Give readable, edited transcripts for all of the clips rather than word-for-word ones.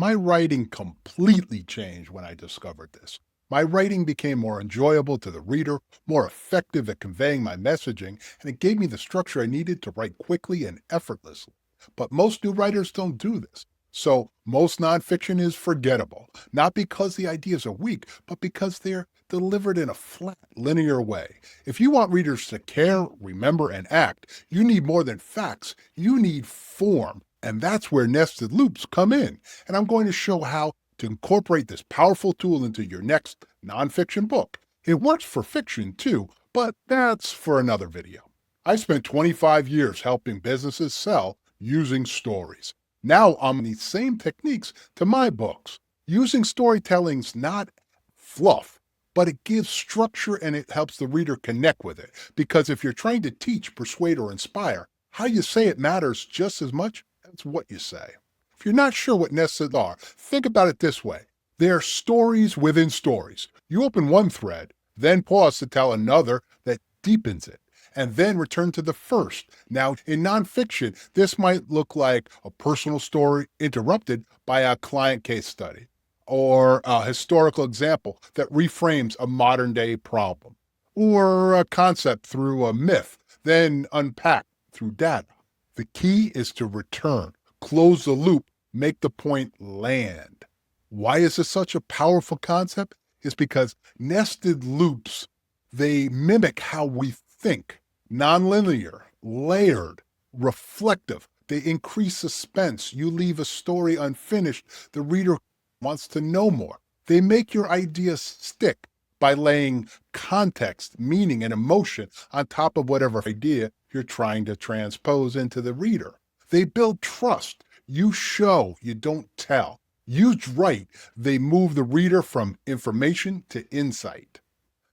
My writing completely changed when I discovered this. My writing became more enjoyable to the reader, more effective at conveying my messaging, and it gave me the structure I needed to write quickly and effortlessly. But most new writers don't do this. So most nonfiction is forgettable, not because the ideas are weak, but because they're delivered in a flat, linear way. If you want readers to care, remember, and act, you need more than facts. You need form. And that's where nested loops come in. And I'm going to show how to incorporate this powerful tool into your next nonfiction book. It works for fiction too, but that's for another video. I spent 25 years helping businesses sell using stories. Now I'm these same techniques to my books. Using storytelling's not fluff, but it gives structure and it helps the reader connect with it. Because if you're trying to teach, persuade, or inspire, how you say it matters just as much as what you say. If you're not sure what nested are, think about it this way. They're stories within stories. You open one thread, then pause to tell another that deepens it, and then return to the first. Now, in nonfiction, this might look like a personal story interrupted by a client case study, or a historical example that reframes a modern day problem, or a concept through a myth, then unpacked through data. The key is to return, close the loop, make the point land. Why is this such a powerful concept? It's because nested loops, they mimic how we think. Nonlinear, layered, reflective. They increase suspense. You leave a story unfinished. The reader wants to know more. They make your ideas stick by laying context, meaning, and emotion on top of whatever idea you're trying to transpose into the reader. They build trust. You show, you don't tell. Used right, they move the reader from information to insight.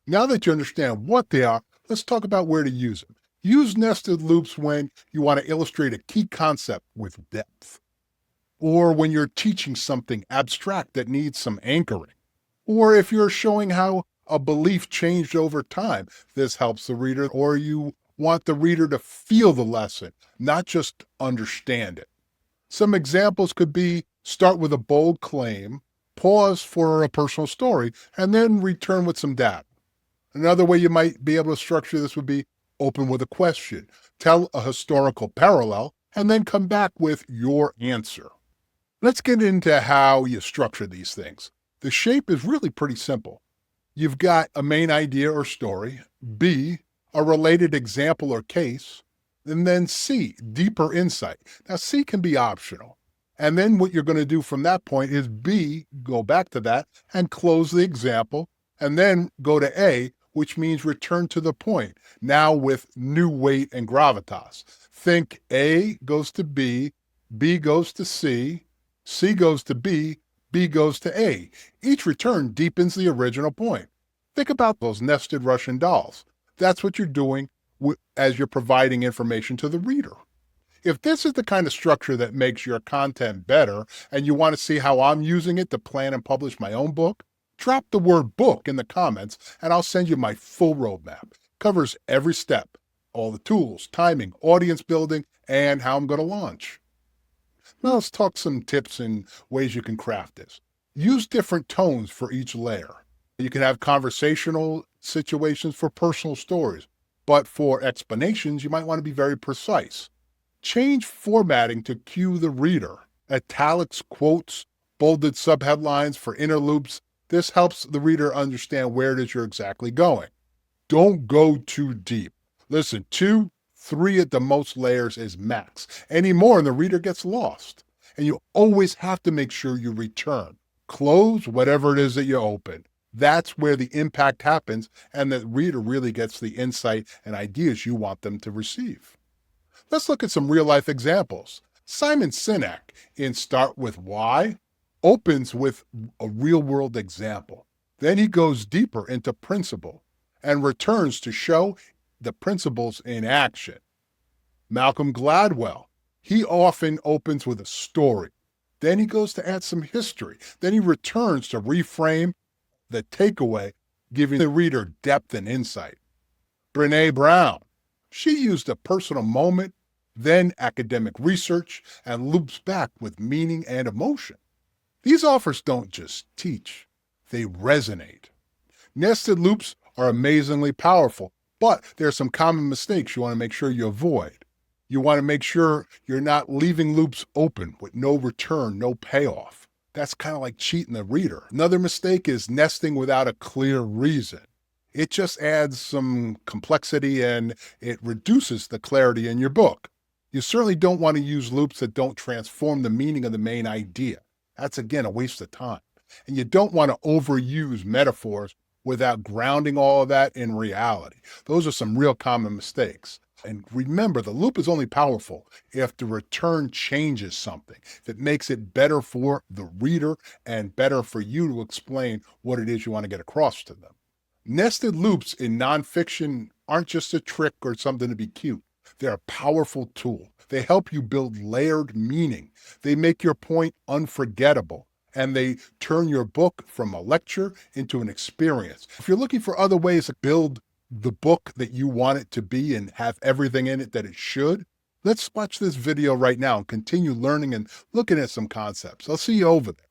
Now that you understand what they are, let's talk about where to use them. Use nested loops when you want to illustrate a key concept with depth, or when you're teaching something abstract that needs some anchoring, or if you're showing how a belief changed over time. This helps the reader, or you want the reader to feel the lesson, not just understand it. Some examples could be start with a bold claim, pause for a personal story, and then return with some data. Another way you might be able to structure this would be open with a question, tell a historical parallel, and then come back with your answer. Let's get into how you structure these things. The shape is really pretty simple. You've got a main idea or story, B, a related example or case, and then C, deeper insight. Now, C can be optional. And then what you're going to do from that point is B, go back to that and close the example, and then go to A, which means return to the point, now with new weight and gravitas. Think A goes to B goes to C goes to B goes to A. Each return deepens the original point. Think about those nested Russian dolls. That's what you're doing as you're providing information to the reader. If this is the kind of structure that makes your content better and you want to see how I'm using it to plan and publish my own book, drop the word book in the comments and I'll send you my full roadmap. It covers every step, all the tools, timing, audience building, and how I'm going to launch. Now let's talk some tips and ways you can craft this. Use different tones for each layer. You can have conversational situations for personal stories, but for explanations, you might want to be very precise. Change formatting to cue the reader. Italics, quotes, bolded subheadlines for inner loops. This helps the reader understand where it is you're exactly going. Don't go too deep. Listen, 2, 3 at the most layers is max. Any more and the reader gets lost. And you always have to make sure you return. Close whatever it is that you open. That's where the impact happens and the reader really gets the insight and ideas you want them to receive. Let's look at some real-life examples. Simon Sinek in Start With Why opens with a real-world example. Then he goes deeper into principle and returns to show the principles in action. Malcolm Gladwell, he often opens with a story. Then he goes to add some history. Then he returns to reframe the takeaway, giving the reader depth and insight. Brené Brown, she used a personal moment, then academic research, and loops back with meaning and emotion. These offers don't just teach, they resonate. Nested loops are amazingly powerful, but there are some common mistakes you want to make sure you avoid. You want to make sure you're not leaving loops open with no return, no payoff. That's kind of like cheating the reader. Another mistake is nesting without a clear reason. It just adds some complexity and it reduces the clarity in your book. You certainly don't want to use loops that don't transform the meaning of the main idea. That's again a waste of time. And you don't want to overuse metaphors without grounding all of that in reality. Those are some real common mistakes. And remember, the loop is only powerful if the return changes something that makes it better for the reader and better for you to explain what it is you want to get across to them. Nested loops in nonfiction aren't just a trick or something to be cute. They're a powerful tool. They help you build layered meaning. They make your point unforgettable, and they turn your book from a lecture into an experience. If you're looking for other ways to build the book that you want it to be and have everything in it that it should, let's watch this video right now and continue learning and looking at some concepts. I'll see you over there.